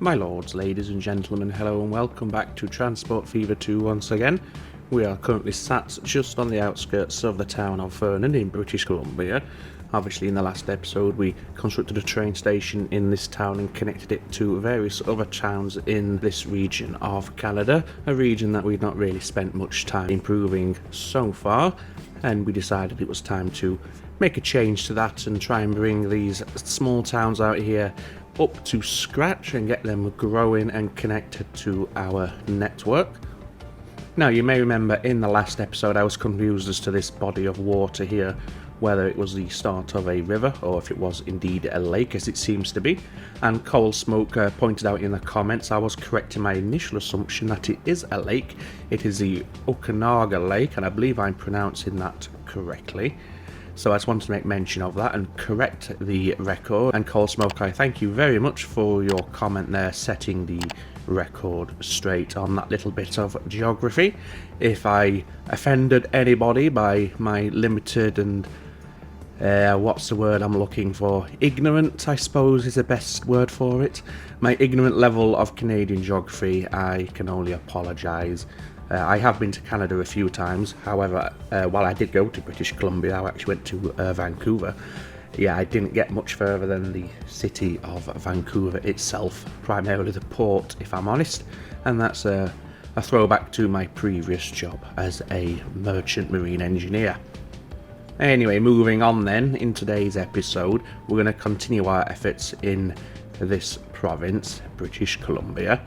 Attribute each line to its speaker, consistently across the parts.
Speaker 1: My lords, ladies and gentlemen, hello and welcome back to Transport Fever 2 once again. We are currently sat just on the outskirts of the town of Vernon in British Columbia. Obviously in the last episode we constructed a train station in this town and connected it to various other towns in this region of Canada, a region that we've not really spent much time improving so far, and we decided it was time to make a change to that and try and bring these small towns out here up to scratch and get them growing and connected to our network. Now, you may remember in the last episode I was confused as to this body of water here, whether it was the start of a river or if it was indeed a lake, as it seems to be. And Coal Smoke pointed out in the comments I was correct in my initial assumption that it is a lake. It is the Okanagan Lake, and I believe I'm pronouncing that correctly. So I just wanted to make mention of that and correct the record. And Coal Smoke, I thank you very much for your comment there, setting the record straight on that little bit of geography. If I offended anybody by my limited and what's the word I'm looking for? Ignorant, I suppose, is the best word for it. My ignorant level of Canadian geography, I can only apologise. I have been to Canada a few times, however, while I did go to British Columbia, I actually went to Vancouver. Yeah, I didn't get much further than the city of Vancouver itself, primarily the port, if I'm honest, and that's a throwback to my previous job as a merchant marine engineer. Anyway, moving on then, in today's episode, we're going to continue our efforts in this province, British Columbia.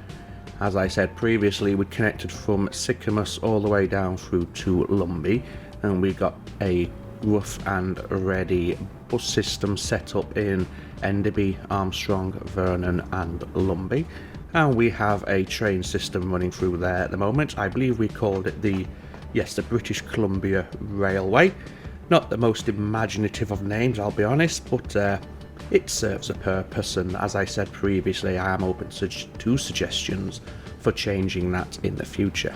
Speaker 1: As I said previously, we connected from Sycamus all the way down through to Lumbee, and we got a rough and ready bus system set up in Enderby, Armstrong, Vernon and Lumbee, and we have a train system running through there at the moment. I believe we called it the British Columbia Railway. Not the most imaginative of names, I'll be honest, but it serves a purpose, and as I said previously, I am open to suggestions for changing that in the future.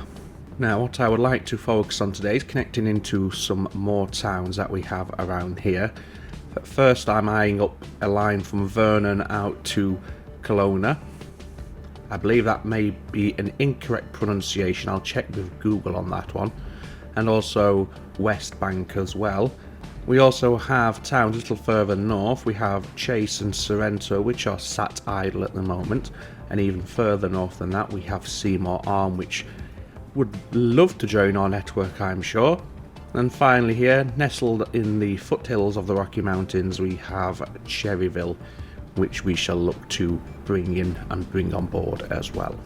Speaker 1: Now, what I would like to focus on today is connecting into some more towns that we have around here. But first, I'm eyeing up a line from Vernon out to Kelowna. I believe that may be an incorrect pronunciation. I'll check with Google on that one. And also West Bank as well. We also have towns a little further north. We have Chase and Sorrento, which are sat idle at the moment, and even further north than that we have Seymour Arm, which would love to join our network, I'm sure. And finally here, nestled in the foothills of the Rocky Mountains, we have Cherryville, which we shall look to bring in and bring on board as well.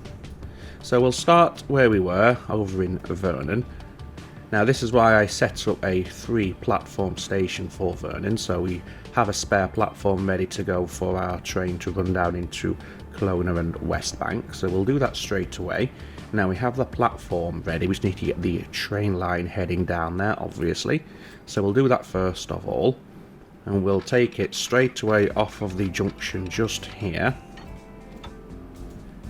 Speaker 1: So we'll start where we were, over in Vernon. Now, this is why I set up a 3-platform station for Vernon, so we have a spare platform ready to go for our train to run down into Kelowna and West Bank, so we'll do that straight away. Now we have the platform ready, we just need to get the train line heading down there, obviously, so we'll do that first of all, and we'll take it straight away off of the junction just here.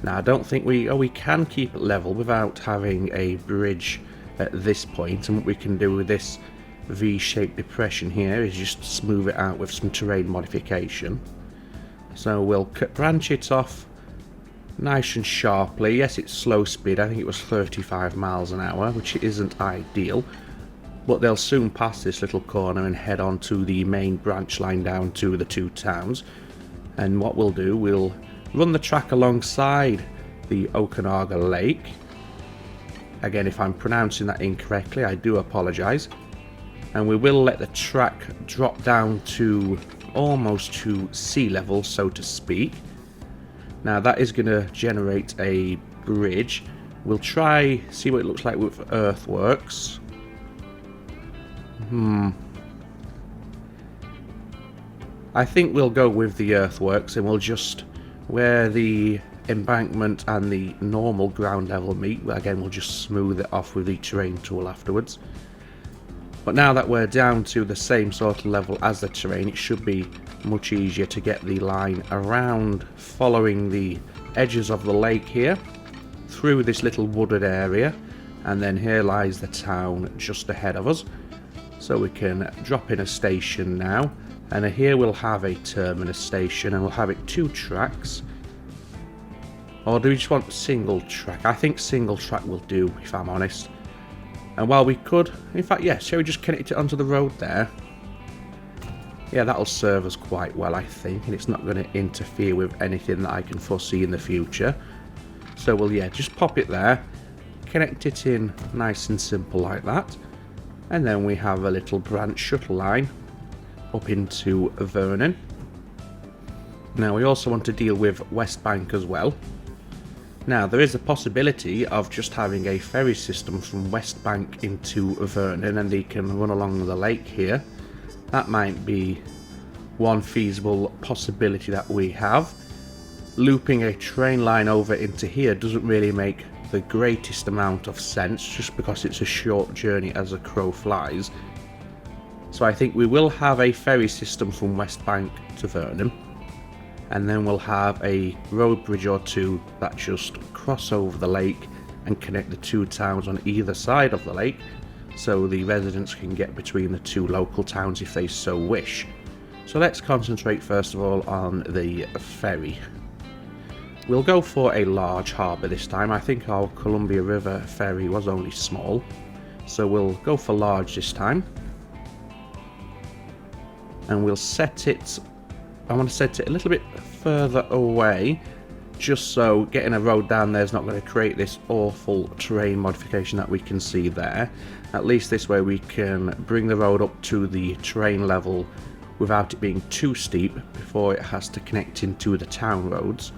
Speaker 1: Now, I don't think we can keep it level without having a bridge at this point, and what we can do with this V-shaped depression here is just smooth it out with some terrain modification. So we'll branch it off nice and sharply. Yes, it's slow speed, I think it was 35 miles an hour, which isn't ideal, but they'll soon pass this little corner and head on to the main branch line down to the 2 towns. And what we'll do, we'll run the track alongside the Okanagan Lake. Again, if I'm pronouncing that incorrectly, I do apologise. And we will let the track drop down to almost to sea level, so to speak. Now that is going to generate a bridge. We'll try, see what it looks like with earthworks. I think we'll go with the earthworks, and we'll just, where the embankment and the normal ground level meet, again we'll just smooth it off with the terrain tool afterwards. But now that we're down to the same sort of level as the terrain, it should be much easier to get the line around, following the edges of the lake here, through this little wooded area, and then here lies the town just ahead of us. So we can drop in a station now, and here we'll have a terminus station, and we'll have it 2 tracks. Or do we just want single track? I think single track will do, if I'm honest. And while we could, in fact, yeah, shall we just connect it onto the road there? Yeah, that'll serve us quite well, I think, and it's not going to interfere with anything that I can foresee in the future. So we'll, yeah, just pop it there, connect it in nice and simple like that, and then we have a little branch shuttle line up into Vernon. Now we also want to deal with Westbank as well. Now there is a possibility of just having a ferry system from Westbank into Vernon, and they can run along the lake here. That might be one feasible possibility that we have. Looping a train line over into here doesn't really make the greatest amount of sense, just because it's a short journey as a crow flies. So I think we will have a ferry system from Westbank to Vernon, and then we'll have a road bridge or two that just cross over the lake and connect the two towns on either side of the lake, so the residents can get between the two local towns if they so wish. So let's concentrate first of all on the ferry. We'll go for a large harbour this time. I think our Columbia River ferry was only small, so we'll go for large this time. And we'll set it, I want to set it a little bit further away, just so getting a road down there is not going to create this awful terrain modification that we can see there. At least this way we can bring the road up to the terrain level without it being too steep before it has to connect into the town roads.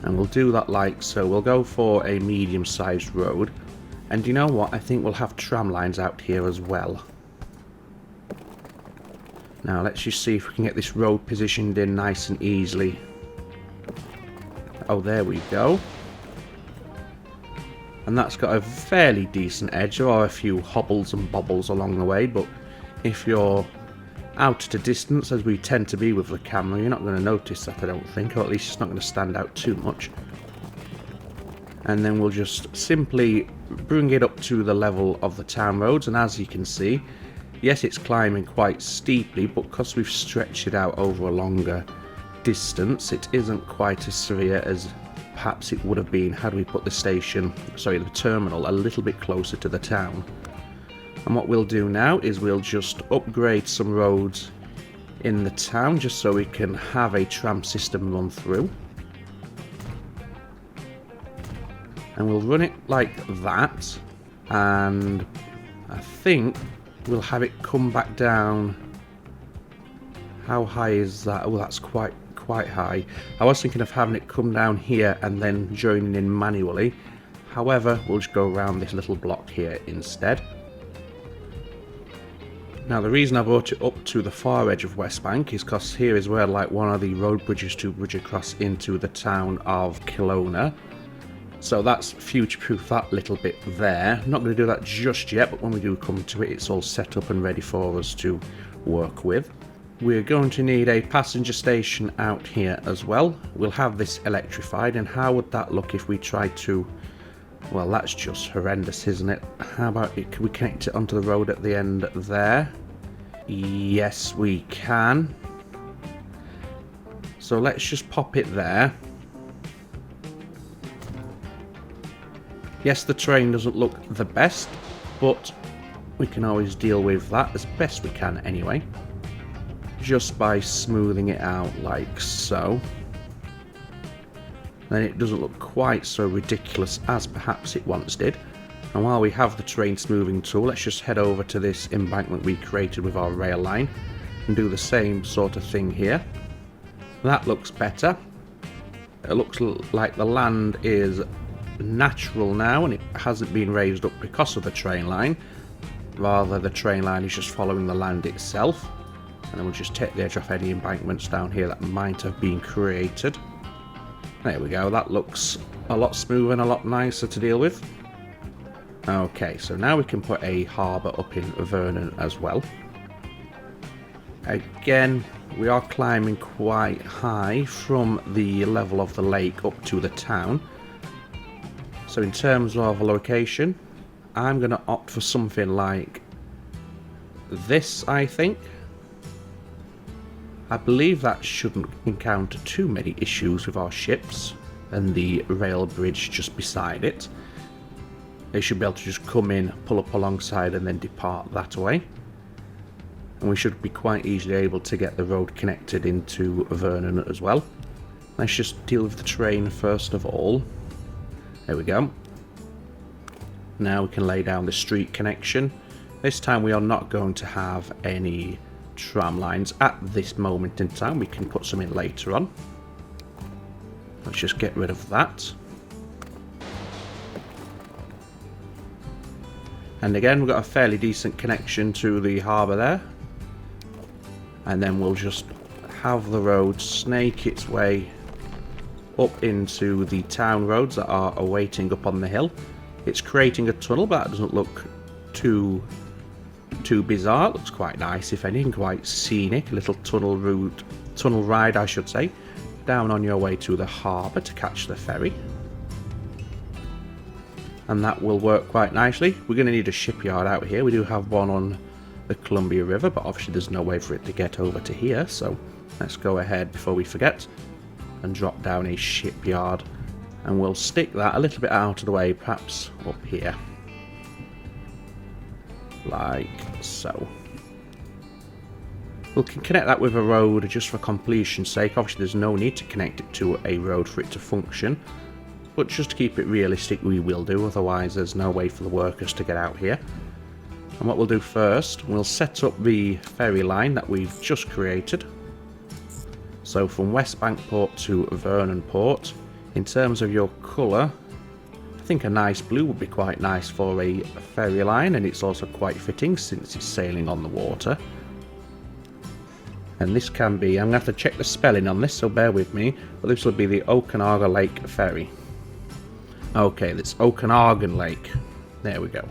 Speaker 1: And we'll do that like so. We'll go for a medium-sized road, and you know what, I think we'll have tram lines out here as well. Now let's just see if we can get this road positioned in nice and easily. Oh, there we go. And that's got a fairly decent edge. There are a few hobbles and bobbles along the way, but if you're out at a distance, as we tend to be with the camera, you're not going to notice that, I don't think, or at least it's not going to stand out too much. And then we'll just simply bring it up to the level of the town roads, and as you can see, yes, it's climbing quite steeply, but because we've stretched it out over a longer distance, it isn't quite as severe as perhaps it would have been had we put the terminal a little bit closer to the town. And what we'll do now is we'll just upgrade some roads in the town just so we can have a tram system run through. And we'll run it like that, and I think we'll have it come back down. How high is that? Oh, that's quite high. I was thinking of having it come down here and then joining in manually. However, we'll just go around this little block here instead. Now the reason I brought it up to the far edge of Westbank is because here is where like one of the road bridges to bridge across into the town of Kelowna. So that's future-proof that little bit there. Not going to do that just yet, but when we do come to it, it's all set up and ready for us to work with. We're going to need a passenger station out here as well. We'll have this electrified, and how would that look if we tried to... Well, that's just horrendous, isn't it? How about it? Can we connect it onto the road at the end there? Yes, we can. So let's just pop it there. Yes, the terrain doesn't look the best, but we can always deal with that as best we can anyway. Just by smoothing it out like so. Then it doesn't look quite so ridiculous as perhaps it once did. And while we have the terrain smoothing tool, let's just head over to this embankment we created with our rail line and do the same sort of thing here. That looks better. It looks like the land is natural now and it hasn't been raised up because of the train line. Rather, the train line is just following the land itself. And then we'll just take the edge off any embankments down here that might have been created. There we go, that looks a lot smoother and a lot nicer to deal with. Okay, so now we can put a harbour up in Vernon as well. Again, we are climbing quite high from the level of the lake up to the town. So in terms of a location, I'm going to opt for something like this, I think. I believe that shouldn't encounter too many issues with our ships. and the rail bridge just beside it. They should be able to just come in, pull up alongside and then depart that way. And we should be quite easily able to get the road connected into Vernon as well. Let's just deal with the train first of all. There we go. Now we can lay down the street connection. This time we are not going to have any tram lines at this moment in time. We can put some in later on. Let's just get rid of that. And again, we've got a fairly decent connection to the harbour there. And then we'll just have the road snake its way up into the town roads that are awaiting up on the hill. It's creating a tunnel, but that doesn't look too bizarre. It looks quite nice, if anything, quite scenic. A little tunnel ride, I should say, down on your way to the harbour to catch the ferry. And that will work quite nicely. We're going to need a shipyard out here. We do have one on the Columbia River, but obviously there's no way for it to get over to here, so let's go ahead before we forget and drop down a shipyard, and we'll stick that a little bit out of the way, perhaps up here, like so. We can connect that with a road just for completion's sake. Obviously there's no need to connect it to a road for it to function, but just to keep it realistic we will do, otherwise there's no way for the workers to get out here. And what we'll do first, we'll set up the ferry line that we've just created. So from Westbank Port to Vernon Port. In terms of your colour, I think a nice blue would be quite nice for a ferry line, and it's also quite fitting since it's sailing on the water. And this can be, I'm going to have to check the spelling on this, so bear with me, but this will be the Okanagan Lake ferry. Okay, that's Okanagan Lake. There we go.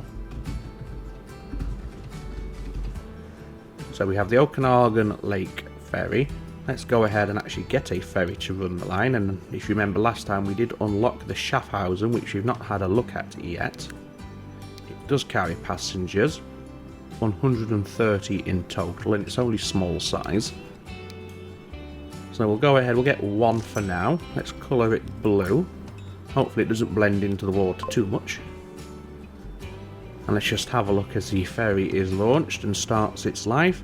Speaker 1: So we have the Okanagan Lake ferry. Let's go ahead and actually get a ferry to run the line. And if you remember last time, we did unlock the Schaffhausen, which we've not had a look at yet. It does carry passengers, 130 in total, and it's only small size. So we'll go ahead, we'll get one for now. Let's colour it blue. Hopefully it doesn't blend into the water too much. And let's just have a look as the ferry is launched and starts its life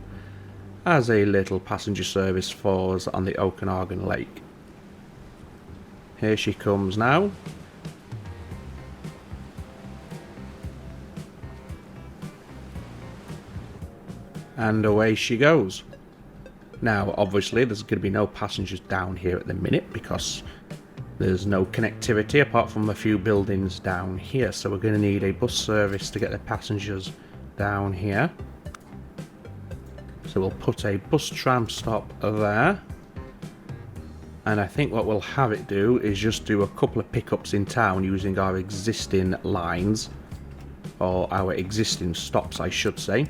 Speaker 1: as a little passenger service for us on the Okanagan Lake. Here she comes now. And away she goes. Now obviously there's going to be no passengers down here at the minute because there's no connectivity apart from a few buildings down here, so we're going to need a bus service to get the passengers down here. So we'll put a bus tram stop there, and I think what we'll have it do is just do a couple of pickups in town using our existing lines, or our existing stops I should say.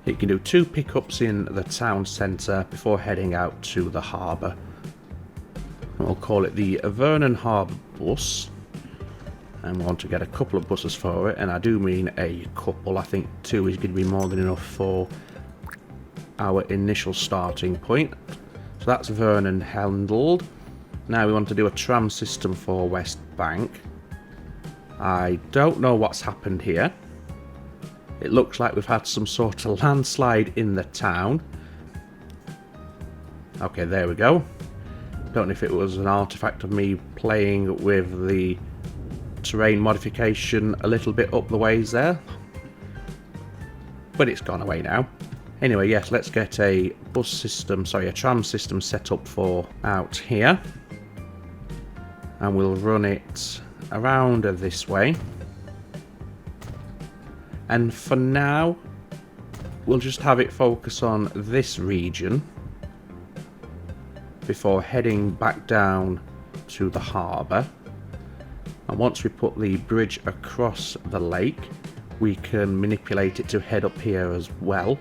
Speaker 1: It can do 2 pickups in the town centre before heading out to the harbour. We'll call it the Vernon Harbour Bus, and we want to get a couple of buses for it, and I do mean a couple. I think 2 is going to be more than enough for our initial starting point. So that's Vernon handled. Now we want to do a tram system for West Bank. I don't know what's happened here. It looks like we've had some sort of landslide in the town. Okay, there we go. Don't know if it was an artifact of me playing with the terrain modification a little bit up the ways there, but it's gone away now. Anyway, yes, let's get a bus system, sorry, a tram system set up for out here, and we'll run it around this way. And for now, we'll just have it focus on this region before heading back down to the harbour. And once we put the bridge across the lake, we can manipulate it to head up here as well,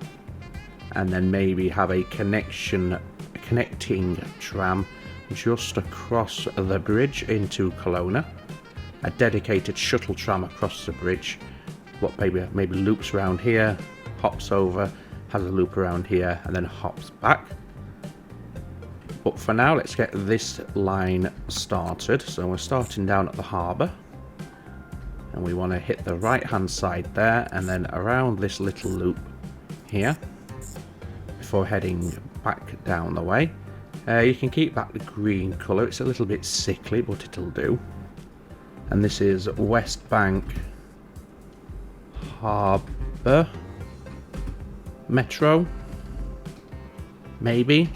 Speaker 1: and then maybe have a connecting tram just across the bridge into Kelowna, a dedicated shuttle tram across the bridge, what maybe loops around here, hops over, has a loop around here, and then hops back. But for now, let's get this line started. So we're starting down at the harbour. And we want to hit the right hand side there and then around this little loop here before heading back down the way. You can keep back the green colour, it's a little bit sickly but it'll do. And this is West Bank Harbour Metro, maybe.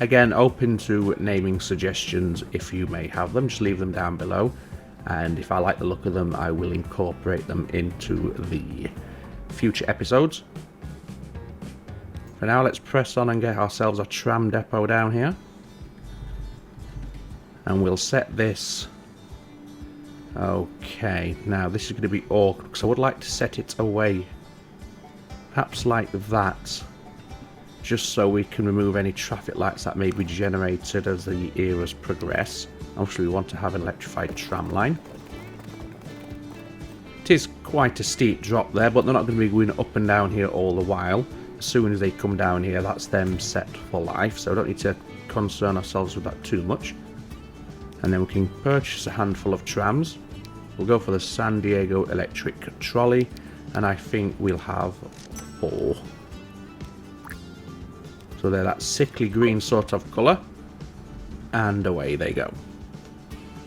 Speaker 1: Again, open to naming suggestions if you may have them, just leave them down below. And if I like the look of them, I will incorporate them into the future episodes. For now, let's press on and get ourselves a tram depot down here. And we'll set this... Okay, now this is going to be awkward, because I would like to set it away. Perhaps like that. Just so we can remove any traffic lights that may be generated as the eras progress. Obviously we want to have an electrified tram line. It is quite a steep drop there, but they're not going to be going up and down here all the while. As soon as they come down here, that's them set for life, so we don't need to concern ourselves with that too much. And then we can purchase a handful of trams. We'll go for the San Diego electric trolley, and I think we'll have 4. So they're that sickly green sort of colour. And away they go.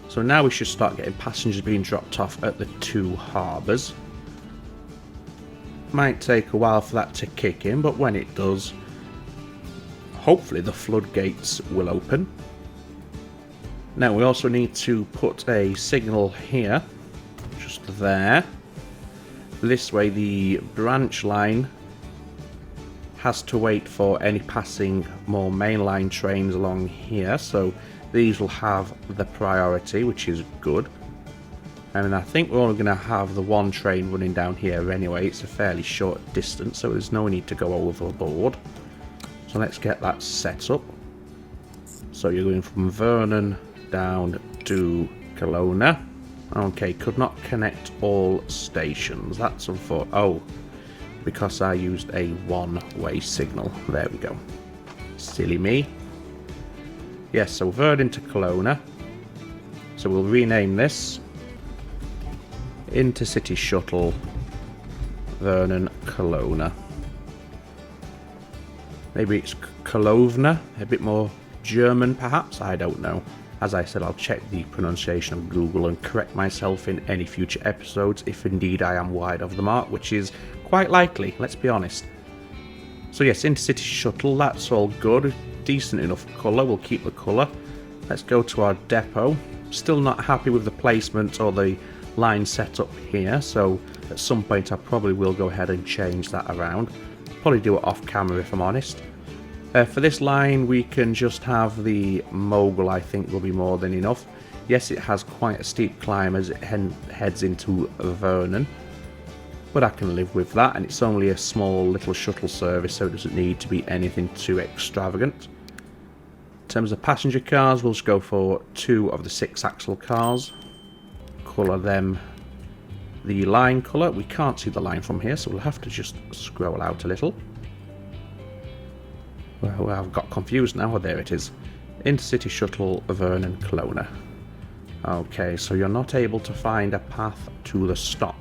Speaker 1: So now we should start getting passengers being dropped off at the 2 harbours. Might take a while for that to kick in, but when it does, hopefully the floodgates will open. Now we also need to put a signal here, just there. This way the branch line has to wait for any passing more mainline trains along here, so these will have the priority, which is good. And I think we're only going to have the 1 train running down here anyway. It's a fairly short distance, so there's no need to go overboard. So let's get that set up. So you're going from Vernon down to Kelowna. Okay, could not connect all stations. That's unfortunate. Oh, because I used a 1-way signal. There we go. Silly me. Yes, so Vernon to Kelowna. So we'll rename this Intercity Shuttle Vernon Kelowna. Maybe it's Kelowna, a bit more German perhaps, I don't know. As I said, I'll check the pronunciation of Google and correct myself in any future episodes if indeed I am wide of the mark, which is quite likely, let's be honest. So yes, Intercity Shuttle, that's all good. Decent enough colour, we'll keep the colour. Let's go to our depot. Still not happy with the placement or the line set up here, so at some point I probably will go ahead and change that around. Probably do it off camera if I'm honest. For this line we can just have the mogul, I think will be more than enough. Yes, it has quite a steep climb as it heads into Vernon, but I can live with that, and it's only a small little shuttle service, so it doesn't need to be anything too extravagant. In terms of passenger cars, we'll just go for 2 of the 6-axle cars. Colour them the line colour. We can't see the line from here, so we'll have to just scroll out a little. Well, I've got confused now. Oh, there it is. Intercity Shuttle Vernon Kelowna. Okay, so you're not able to find a path to the stop.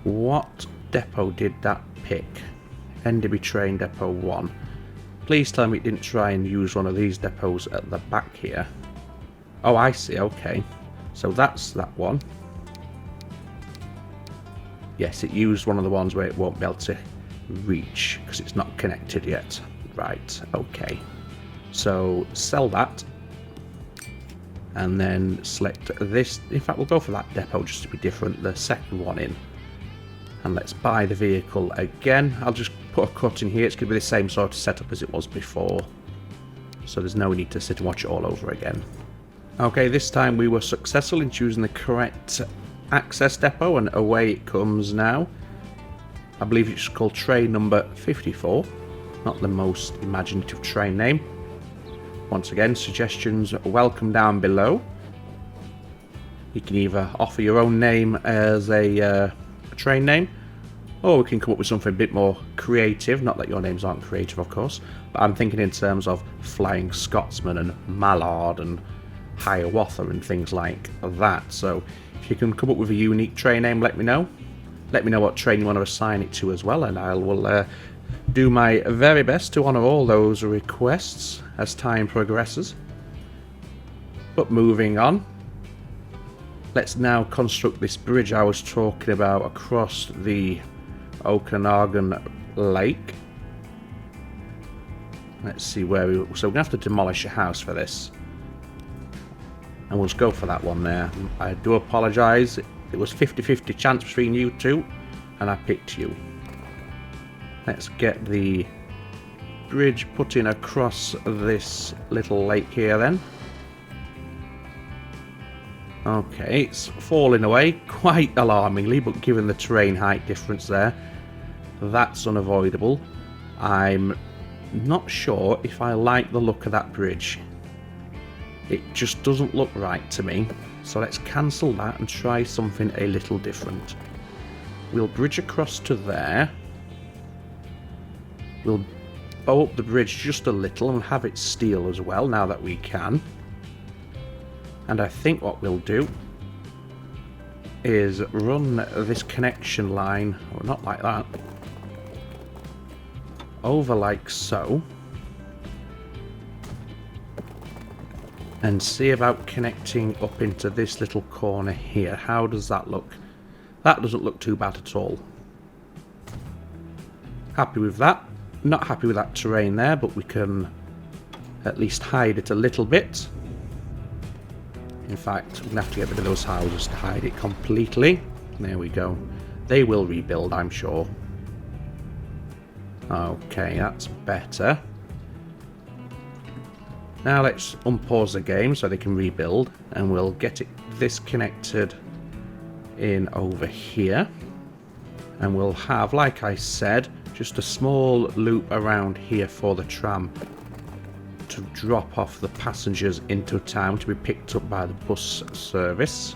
Speaker 1: What depot did that pick? NDB Train Depot 1. Please tell me it didn't try and use one of these depots at the back here. Oh, I see, okay. So that's that one. Yes, it used one of the ones where it won't be able to reach because it's not connected yet. Right, okay. So sell that. And then select this. In fact, we'll go for that depot just to be different. The second one in. And let's buy the vehicle again. I'll just put a cut in here. It's going to be the same sort of setup as it was before. So there's no need to sit and watch it all over again. Okay, this time we were successful in choosing the correct access depot, and away it comes now. I believe it's called train number 54. Not the most imaginative train name. Once again, suggestions welcome down below. You can either offer your own name as a train name, Or we can come up with something a bit more creative, not that your names aren't creative of course, but I'm thinking in terms of Flying Scotsman and Mallard and Hiawatha and things like that. So if you can come up with a unique train name, let me know. Let me know what train you want to assign it to as well, and I will do my very best to honour all those requests as time progresses. But moving on, let's now construct this bridge I was talking about across the Okanagan Lake. Let's see where so we're going to have to demolish a house for this. And we'll just go for that one there. I do apologise. It was 50-50 chance between you two, and I picked you. Let's get the bridge put in across this little lake here then. Okay, it's falling away quite alarmingly, but given the terrain height difference there, that's unavoidable. I'm not sure if I like the look of that bridge. It just doesn't look right to me, so let's cancel that and try something a little different. We'll bridge across to there. We'll bow up the bridge just a little and have it steel as well, now that we can. And I think what we'll do is run this connection line, or not like that, over like so, and see about connecting up into this little corner here. How does that look? That doesn't look too bad at all. Happy with that. Not happy with that terrain there, but we can at least hide it a little bit. In fact, we're going to have to get rid of those houses to hide it completely. There we go. They will rebuild, I'm sure. Okay, that's better. Now let's unpause the game so they can rebuild, and we'll get this connected in over here. And we'll have, like I said, just a small loop around here for the tram to drop off the passengers into town to be picked up by the bus service.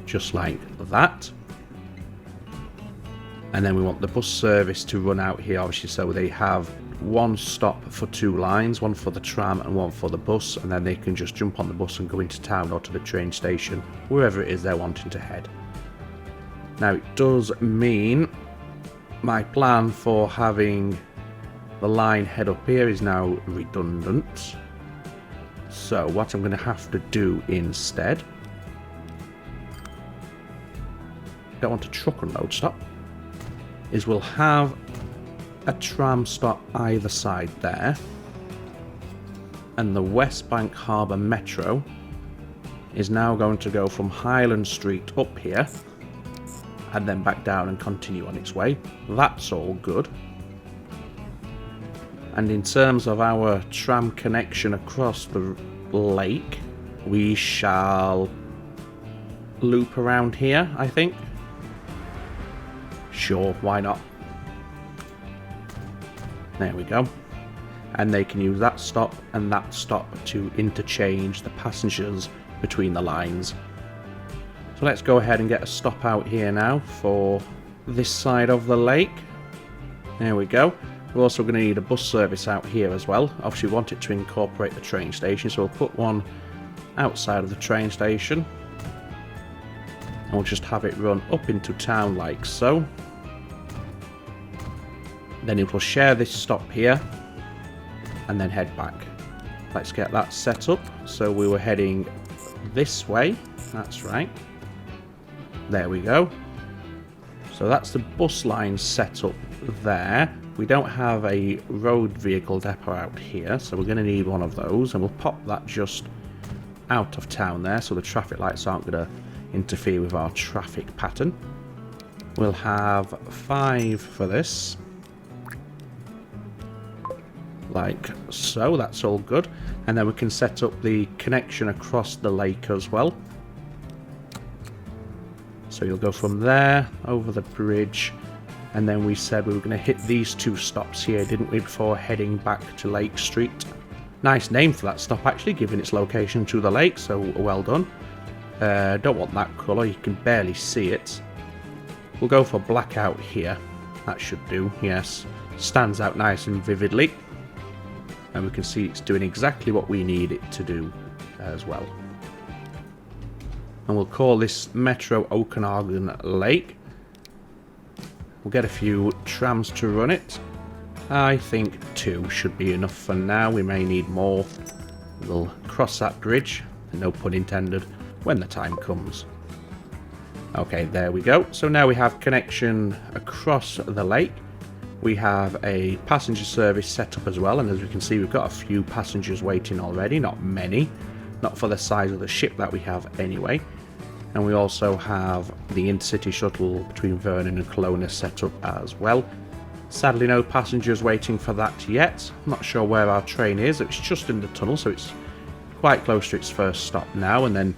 Speaker 1: Just like that. And then we want the bus service to run out here, obviously, so they have one stop for two lines, one for the tram and one for the bus, and then they can just jump on the bus and go into town or to the train station, wherever it is they're wanting to head. Now, it does mean my plan for having the line head up here is now redundant. So what I'm going to have to do instead, don't want a truck unload stop, is we'll have a tram stop either side there, and the West Bank Harbour Metro is now going to go from Highland Street up here and then back down and continue on its way. That's all good. And in terms of our tram connection across the lake, we shall loop around here, I think. Sure, why not? There we go. And they can use that stop and that stop to interchange the passengers between the lines. So let's go ahead and get a stop out here now for this side of the lake. There we go. We're also going to need a bus service out here as well. Obviously we want it to incorporate the train station, so we'll put one outside of the train station. And we'll just have it run up into town like so. Then it will share this stop here and then head back. Let's get that set up. So we were heading this way. That's right. There we go. So that's the bus line set up there. We don't have a road vehicle depot out here, so we're going to need one of those, and we'll pop that just out of town there so the traffic lights aren't going to interfere with our traffic pattern. We'll have 5 for this. Like so, that's all good. And then we can set up the connection across the lake as well. So you'll go from there, over the bridge, and then we said we were going to hit these 2 stops here, didn't we, before heading back to Lake Street. Nice name for that stop, actually, given its location to the lake, so well done. Don't want that colour, you can barely see it. We'll go for blackout here. That should do, yes. Stands out nice and vividly. And we can see it's doing exactly what we need it to do as well. And we'll call this Metro Okanagan Lake. We'll get a few trams to run it. I think 2 should be enough for now. We may need more. We'll cross that bridge, no pun intended, when the time comes. Okay, there we go. So now we have connection across the lake. We have a passenger service set up as well, and as we can see, we've got a few passengers waiting already. Not many, not for the size of the ship that we have anyway. And we also have the intercity shuttle between Vernon and Kelowna set up as well. Sadly, no passengers waiting for that yet. I'm not sure where our train is. It's just in the tunnel, so it's quite close to its first stop now, and then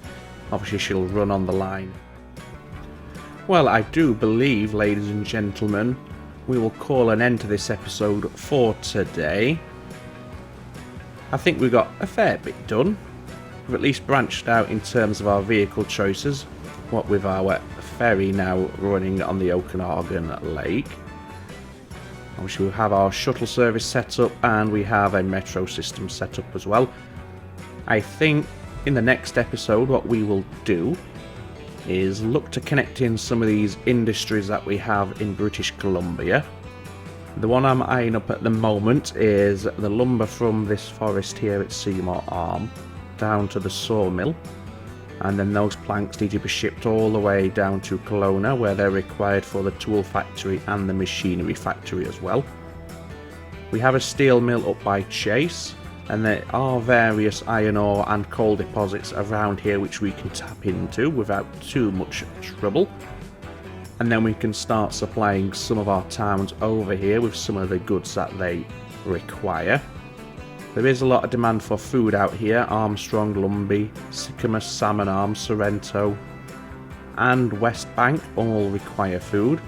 Speaker 1: obviously she'll run on the line. Well, I do believe, ladies and gentlemen, we will call an end to this episode for today. I think we got a fair bit done. We've at least branched out in terms of our vehicle choices, what with our ferry now running on the Okanagan Lake. Obviously we have our shuttle service set up, and we have a metro system set up as well. I think in the next episode what we will do is look to connect in some of these industries that we have in British Columbia. The one I'm eyeing up at the moment is the lumber from this forest here at Seymour Arm down to the sawmill, and then those planks need to be shipped all the way down to Kelowna, where they're required for the tool factory and the machinery factory as well. We have a steel mill up by Chase, and there are various iron ore and coal deposits around here which we can tap into without too much trouble. And then we can start supplying some of our towns over here with some of the goods that they require. There is a lot of demand for food out here. Armstrong, Lumbee, Sycamore, Salmon Arm, Sorrento and West Bank all require food.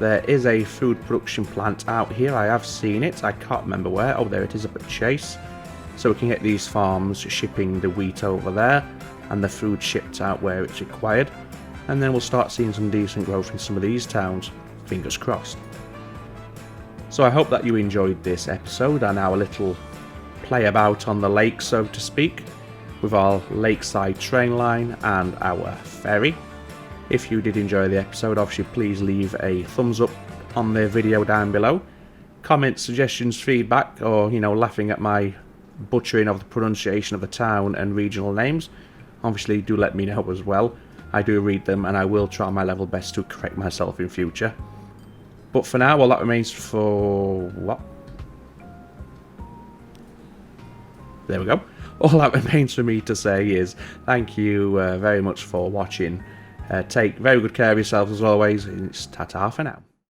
Speaker 1: There is a food production plant out here. I have seen it. I can't remember where. Oh, there it is up at Chase. So we can get these farms shipping the wheat over there and the food shipped out where it's required. And then we'll start seeing some decent growth in some of these towns. Fingers crossed. So I hope that you enjoyed this episode and our little play about on the lake, so to speak, with our lakeside train line and our ferry. If you did enjoy the episode, obviously please leave a thumbs up on the video down below. Comments, suggestions, feedback, or laughing at my butchering of the pronunciation of the town and regional names, obviously do let me know as well. I do read them and I will try my level best to correct myself in future. But for now, well, that remains for what? There we go. All that remains for me to say is thank you very much for watching. Take very good care of yourselves as always. It's ta-ta for now.